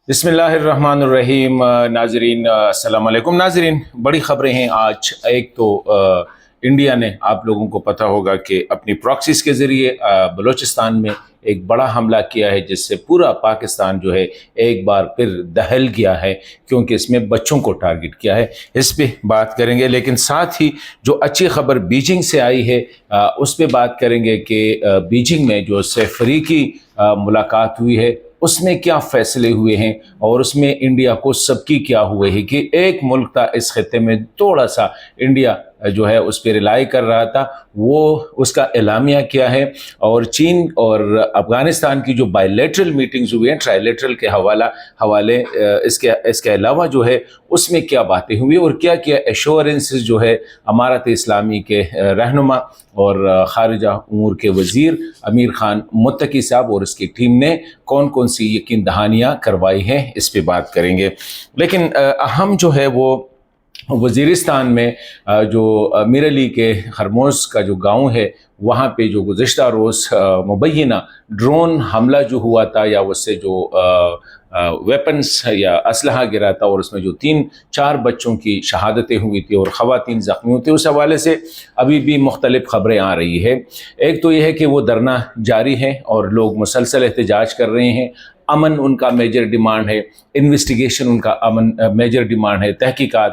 بسم اللہ الرحمن الرحیم ناظرین السلام علیکم ناظرین، بڑی خبریں ہیں آج۔ ایک تو انڈیا نے، آپ لوگوں کو پتہ ہوگا کہ اپنی پراکسیز کے ذریعے بلوچستان میں ایک بڑا حملہ کیا ہے، جس سے پورا پاکستان جو ہے ایک بار پھر دہل گیا ہے، کیونکہ اس میں بچوں کو ٹارگٹ کیا ہے۔ اس پہ بات کریں گے، لیکن ساتھ ہی جو اچھی خبر بیجنگ سے آئی ہے اس پہ بات کریں گے کہ بیجنگ میں جو فریقی ملاقات ہوئی ہے اس میں کیا فیصلے ہوئے ہیں، اور اس میں انڈیا کو سبکی کیا ہوئے ہیں کہ ایک ملک تھا اس خطے میں تھوڑا سا انڈیا جو ہے اس پہ ریلائی کر رہا تھا، وہ اس کا اعلامیہ کیا ہے، اور چین اور افغانستان کی جو بائی لیٹرل میٹنگز ہوئی ہیں ٹرائی لیٹرل کے حوالے اس کے علاوہ جو ہے اس میں کیا باتیں ہوئی، اور کیا کیا ایشورنسز جو ہے امارت اسلامی کے رہنما اور خارجہ امور کے وزیر امیر خان متقی صاحب اور اس کی ٹیم نے کون کون سی یقین دہانیاں کروائی ہیں، اس پہ بات کریں گے۔ لیکن اہم جو ہے وہ وزیرستان میں جو میر علی کے خرموز کا جو گاؤں ہے، وہاں پہ جو گزشتہ روز مبینہ ڈرون حملہ جو ہوا تھا، یا اس سے جو ویپنز یا اسلحہ گرا تھا، اور اس میں جو 3-4 بچوں کی شہادتیں ہوئی تھی اور خواتین زخمی ہوئی تھی، اس حوالے سے ابھی بھی مختلف خبریں آ رہی ہے۔ ایک تو یہ ہے کہ وہ دھرنا جاری ہے اور لوگ مسلسل احتجاج کر رہے ہیں، امن ان کا میجر ڈیمانڈ ہے، انویسٹیگیشن ان کا میجر ڈیمانڈ ہے، تحقیقات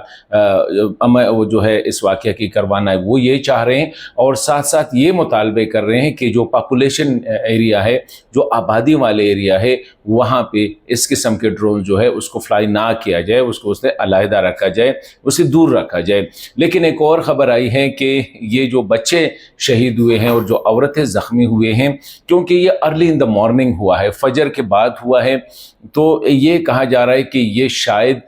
وہ جو ہے اس واقعہ کی کروانا ہے، وہ یہ چاہ رہے ہیں، اور ساتھ ساتھ یہ مطالبے کر رہے ہیں کہ جو پاپولیشن ایریا ہے، جو آبادی والے ایریا ہے، وہاں پہ اس قسم کے ڈرون جو ہے اس کو فلائی نہ کیا جائے، اس کو اس سے علیحدہ رکھا جائے، اسے دور رکھا جائے۔ لیکن ایک اور خبر آئی ہے کہ یہ جو بچے شہید ہوئے ہیں اور جو عورتیں زخمی ہوئے ہیں، کیونکہ یہ ارلی ان دا مارننگ ہوا ہے، فجر کے بعد ہوا ہے، تو یہ کہا جا رہا ہے کہ یہ شاید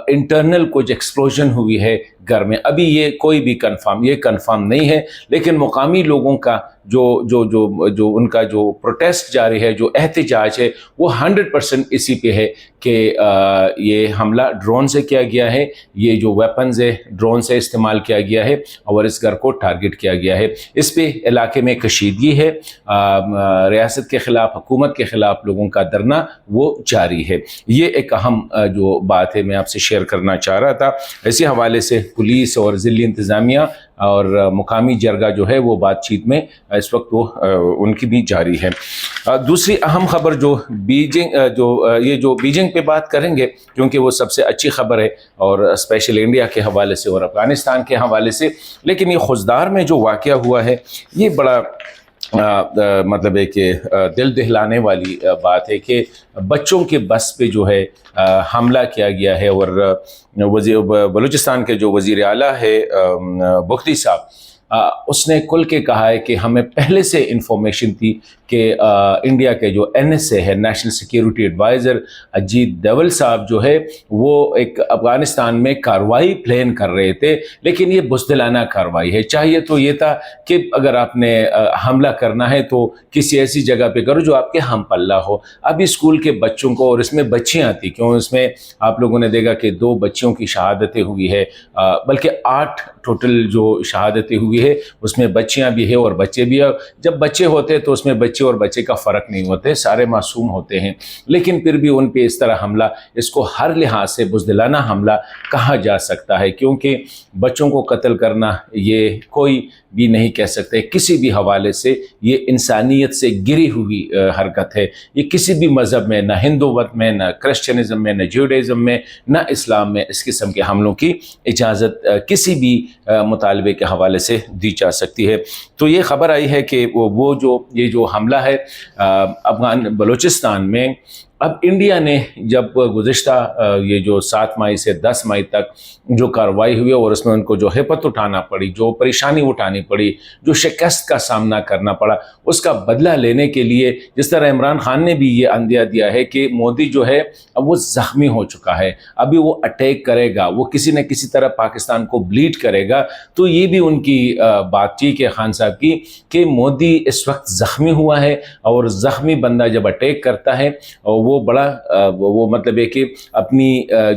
انٹرنل کچھ ایکسپلوژن ہوئی ہے گھر میں۔ ابھی یہ کوئی بھی کنفرم نہیں ہے، لیکن مقامی لوگوں کا جو ان کا جو پروٹیسٹ جاری ہے، جو احتجاج ہے، وہ 100% اسی پہ ہے کہ یہ حملہ ڈرون سے کیا گیا ہے، یہ جو ویپنز ہے ڈرون سے استعمال کیا گیا ہے، اور اس گھر کو ٹارگٹ کیا گیا ہے۔ اس پہ علاقے میں کشیدگی ہے، ریاست کے خلاف، حکومت کے خلاف لوگوں کا دھرنا وہ جاری ہے۔ یہ ایک اہم جو بات ہے میں آپ سے شیئر کرنا چاہ رہا تھا۔ اسی حوالے سے پولیس اور ضلعی انتظامیہ اور مقامی جرگہ جو ہے وہ بات چیت میں اس وقت وہ ان کی بھی جاری ہے۔ دوسری اہم خبر جو بیجنگ پہ بات کریں گے، کیونکہ وہ سب سے اچھی خبر ہے، اور اسپیشل انڈیا کے حوالے سے اور افغانستان کے حوالے سے۔ لیکن یہ خوزدار میں جو واقعہ ہوا ہے، یہ بڑا مطلب ہے کہ دل دہلانے والی بات ہے کہ بچوں کے بس پہ جو ہے حملہ کیا گیا ہے، اور بلوچستان کے جو وزیر اعلیٰ ہے بگٹی صاحب، اس نے کھل کے کہا ہے کہ ہمیں پہلے سے انفارمیشن تھی کہ انڈیا کے جو NSA ہے، national security adviser Ajit Doval صاحب جو ہے، وہ ایک افغانستان میں کارروائی پلان کر رہے تھے، لیکن یہ بزدلانہ کارروائی ہے۔ چاہیے تو یہ تھا کہ اگر آپ نے حملہ کرنا ہے تو کسی ایسی جگہ پہ کرو جو آپ کے ہم پلہ ہو۔ اب اسکول کے بچوں کو، اور اس میں بچیاں تھیں، کیوں اس میں آپ لوگوں نے دیکھا کہ 2 بچیوں کی شہادتیں ہوئی ہے، بلکہ 8 ٹوٹل جو شہادتیں ہوئی ہے، اس میں بچیاں بھی ہیں اور بچے بھی ہیں۔ جب بچے ہوتے ہیں تو اس میں بچے اور بچے کا فرق نہیں ہوتے، سارے معصوم ہوتے ہیں، لیکن پھر بھی ان پہ اس طرح حملہ، اس کو ہر لحاظ سے بزدلانہ حملہ کہا جا سکتا ہے، کیونکہ بچوں کو قتل کرنا یہ کوئی بھی نہیں کہہ سکتے کسی بھی حوالے سے، یہ انسانیت سے گری ہوئی حرکت ہے۔ یہ کسی بھی مذہب میں، نہ ہندو مت میں، نہ کرسچنزم میں، نہ جیوڈائزم میں، نہ اسلام میں اس قسم کے حملوں کی اجازت کسی بھی مطالبے کے حوالے سے دی جا سکتی ہے۔ تو یہ خبر آئی ہے کہ یہ جو حملہ ہے بلوچستان میں، اب انڈیا نے جب گزشتہ یہ جو 7 مئی سے 10 مئی تک جو کارروائی ہوئی، اور اس میں ان کو جو ہپت اٹھانا پڑی، جو پریشانی اٹھانی پڑی، جو شکست کا سامنا کرنا پڑا، اس کا بدلہ لینے کے لیے، جس طرح عمران خان نے بھی یہ اندیہ دیا ہے کہ مودی جو ہے اب وہ زخمی ہو چکا ہے، ابھی وہ اٹیک کرے گا، وہ کسی نہ کسی طرح پاکستان کو بلیڈ کرے گا، تو یہ بھی ان کی بات تھی کہ خان صاحب کی کہ مودی اس وقت زخمی ہوا ہے، اور زخمی بندہ جب اٹیک کرتا ہے وہ وہ بڑا وہ مطلب ہے کہ اپنی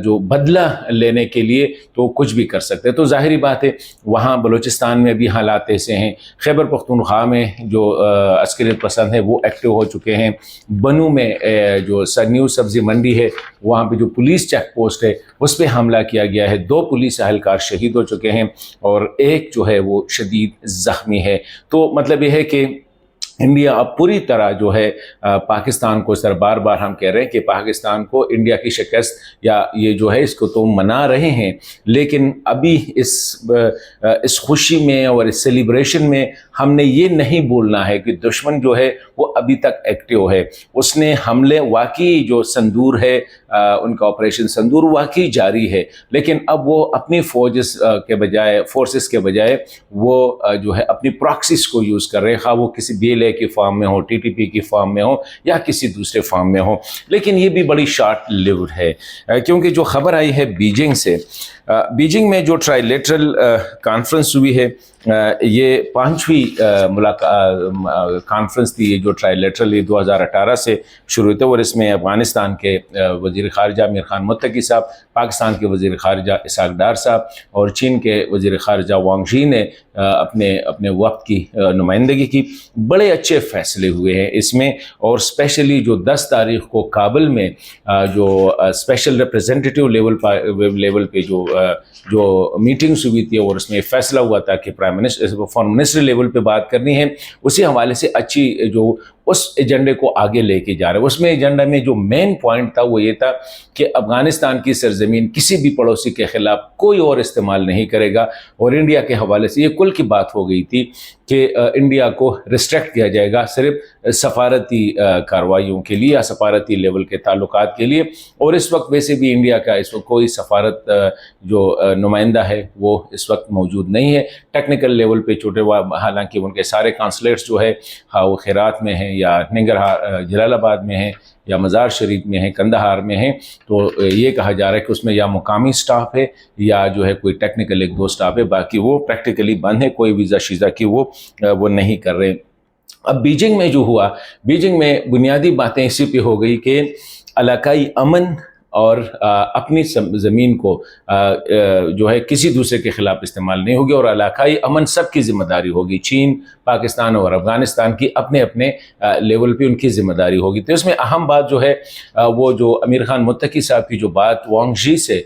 جو بدلہ لینے کے لیے تو کچھ بھی کر سکتے ہیں. تو ظاہری بات ہے وہاں بلوچستان میں بھی حالات ایسے ہیں. خیبر پختونخوا میں جو عسکریت پسند ہے وہ ایکٹیو ہو چکے ہیں. بنو میں جو نیو سبزی منڈی ہے وہاں پہ جو پولیس چیک پوسٹ ہے اس پہ حملہ کیا گیا ہے. 2 پولیس اہلکار شہید ہو چکے ہیں اور ایک جو ہے وہ شدید زخمی ہے. تو مطلب یہ ہے کہ انڈیا اب پوری طرح جو ہے پاکستان کو، اس طرح بار بار ہم کہہ رہے ہیں کہ پاکستان کو انڈیا کی شکست یا یہ جو ہے اس کو تو منا رہے ہیں، لیکن ابھی اس خوشی میں اور اس سیلیبریشن میں ہم نے یہ نہیں بولنا ہے کہ دشمن جو ہے وہ ابھی تک ایکٹیو ہے. اس نے حملے واقعی جو سندور ہے ان کا آپریشن سندور واقعی جاری ہے، لیکن اب وہ اپنی فورسز کے بجائے وہ جو ہے اپنی پراکسیز کو یوز کر رہے ہیں، خواہ وہ کسی BLA کی فارم میں ہو، TTP کی فارم میں ہو یا کسی دوسرے فارم میں ہو. لیکن یہ بھی بڑی شارٹ لیوڈ ہے کیونکہ جو خبر آئی ہے بیجنگ سے، بیجنگ میں جو ٹرائی لیٹرل کانفرنس ہوئی ہے، یہ 5ویں کانفرنس تھی جو ٹرائی لیٹرل 2018 سے شروع ہوئی تھی، اور اس میں افغانستان کے وزیر خارجہ امیر خان متقی صاحب، پاکستان کے وزیر خارجہ اسحاق ڈار صاحب اور چین کے وزیر خارجہ وانگ ژی نے اپنے وقت کی نمائندگی کی. بڑے اچھے فیصلے ہوئے ہیں اس میں، اور اسپیشلی جو 10 تاریخ کو کابل میں جو اسپیشل ریپریزنٹیٹیو لیول پہ جو میٹنگز ہوئی تھی اور اس میں فیصلہ ہوا تھا کہ فارن منسٹر لیول پہ بات کرنی ہے، اسی حوالے سے اچھی جو اس ایجنڈے کو آگے لے کے جا رہے ہیں. اس میں ایجنڈے میں جو مین پوائنٹ تھا وہ یہ تھا کہ افغانستان کی سرزمین کسی بھی پڑوسی کے خلاف کوئی اور استعمال نہیں کرے گا، اور انڈیا کے حوالے سے یہ کل کی بات ہو گئی تھی کہ انڈیا کو ریسٹرکٹ کیا جائے گا صرف سفارتی کارروائیوں کے لیے یا سفارتی لیول کے تعلقات کے لیے. اور اس وقت ویسے بھی انڈیا کا اس وقت کوئی سفارت جو نمائندہ ہے وہ اس وقت موجود نہیں ہے. ٹیکنیکل لیول پہ چھوٹے، حالانکہ ان کے سارے کانسلیٹس جو ہے وہ خیرات میں ہیں یا ننگرہار جلال آباد میں ہیں یا مزار شریف میں ہیں، کندہار میں ہیں، تو یہ کہا جا رہا ہے کہ اس میں یا مقامی سٹاف ہے یا جو ہے کوئی ٹیکنیکل 1-2 سٹاف ہے، باقی وہ پریکٹیکلی بند ہے، کوئی ویزا شیزا کی وہ نہیں کر رہے. اب بیجنگ میں جو ہوا، بیجنگ میں بنیادی باتیں اسی پہ ہو گئی کہ علاقائی امن اور اپنی زمین کو جو ہے کسی دوسرے کے خلاف استعمال نہیں ہوگی، اور علاقائی امن سب کی ذمہ داری ہوگی. چین، پاکستان اور افغانستان کی اپنے لیول پہ ان کی ذمہ داری ہوگی. تو اس میں اہم بات جو ہے وہ جو امیر خان متقی صاحب کی جو بات وانگ ژی سے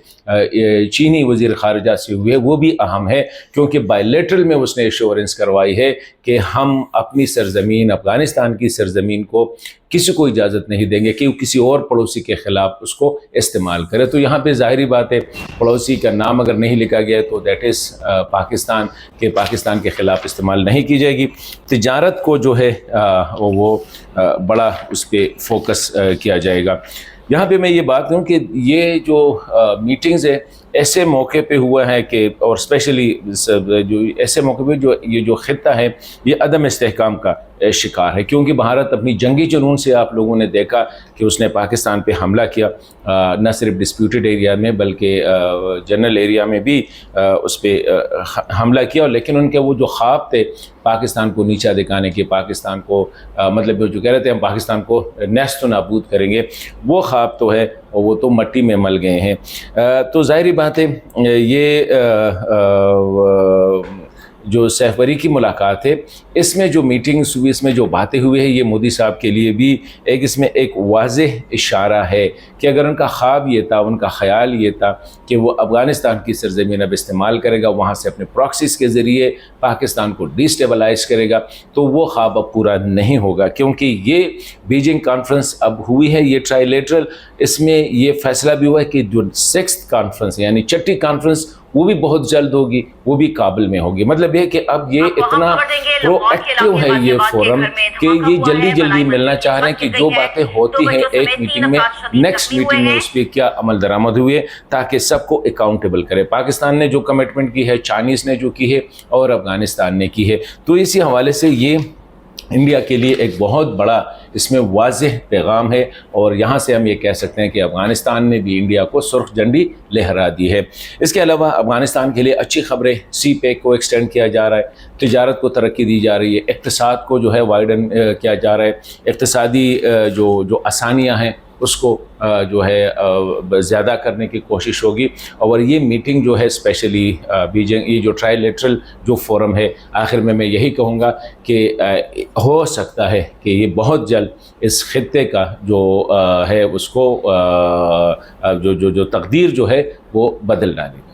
چینی وزیر خارجہ سے ہوئی ہے وہ بھی اہم ہے، کیونکہ بائی لیٹرل میں اس نے ایشورنس کروائی ہے کہ ہم اپنی سرزمین، افغانستان کی سرزمین کو کسی کو اجازت نہیں دیں گے کہ وہ کسی اور پڑوسی کے خلاف اس کو استعمال کرے. تو یہاں پہ ظاہری بات ہے پڑوسی کا نام اگر نہیں لکھا گیا تو دیٹ از پاکستان کے خلاف استعمال نہیں کی جائے گی. تجارت کو جو ہے وہ بڑا اس پہ فوکس کیا جائے گا. یہاں پہ میں یہ بات کروں کہ یہ جو میٹنگز ہے ایسے موقع پہ ہوا ہے کہ، اور اسپیشلی جو ایسے موقع پہ یہ جو خطہ ہے یہ عدم استحکام کا شکار ہے، کیونکہ بھارت اپنی جنگی جنون سے آپ لوگوں نے دیکھا کہ اس نے پاکستان پہ حملہ کیا، نہ صرف ڈسپیوٹڈ ایریا میں بلکہ جنرل ایریا میں بھی اس پہ حملہ کیا. لیکن ان کے وہ جو خواب تھے پاکستان کو نیچا دکھانے کے، پاکستان کو مطلب جو کہہ رہے تھے ہم پاکستان کو نیست و نابود کریں گے، وہ خواب تو ہے اور وہ تو مٹی میں مل گئے ہیں. تو ظاہری بات ہے یہ جو سہفوری کی ملاقات ہے اس میں جو میٹنگز ہوئی، اس میں جو باتیں ہوئی ہیں، یہ مودی صاحب کے لیے بھی اس میں ایک واضح اشارہ ہے کہ اگر ان کا خواب یہ تھا، ان کا خیال یہ تھا کہ وہ افغانستان کی سرزمین اب استعمال کرے گا، وہاں سے اپنے پراکسیز کے ذریعے پاکستان کو ڈیسٹیبلائز کرے گا، تو وہ خواب اب پورا نہیں ہوگا. کیونکہ یہ بیجنگ کانفرنس اب ہوئی ہے، یہ ٹرائی لیٹرل، اس میں یہ فیصلہ بھی ہوا ہے کہ جو 6th کانفرنس یعنی 6ٹی کانفرنس وہ بھی بہت جلد ہوگی، وہ بھی کابل میں ہوگی. مطلب یہ کہ اب یہ اتنا پرو ایکٹیو ہے یہ فورم کہ یہ جلدی ملنا چاہ رہے ہیں کہ جو باتیں ہوتی ہیں ایک میٹنگ میں، نیکسٹ میٹنگ میں اس پہ کیا عمل درآمد ہوئے، تاکہ سب کو اکاؤنٹیبل کرے. پاکستان نے جو کمٹمنٹ کی ہے، چائنیز نے جو کی ہے اور افغانستان نے کی ہے. تو اسی حوالے سے یہ انڈیا کے لیے ایک بہت بڑا اس میں واضح پیغام ہے، اور یہاں سے ہم یہ کہہ سکتے ہیں کہ افغانستان نے بھی انڈیا کو سرخ جھنڈی لہرا دی ہے. اس کے علاوہ افغانستان کے لیے اچھی خبریں، سی پیک کو ایکسٹینڈ کیا جا رہا ہے، تجارت کو ترقی دی جا رہی ہے، اقتصاد کو جو ہے وائڈن کیا جا رہا ہے، اقتصادی جو آسانیاں ہیں اس کو جو ہے زیادہ کرنے کی کوشش ہوگی. اور یہ میٹنگ جو ہے اسپیشلی بیجنگ، یہ جو ٹرائی لیٹرل جو فورم ہے، آخر میں یہی کہوں گا کہ ہو سکتا ہے کہ یہ بہت جلد اس خطے کا جو ہے اس کو جو تقدیر جو ہے وہ بدل ڈالے.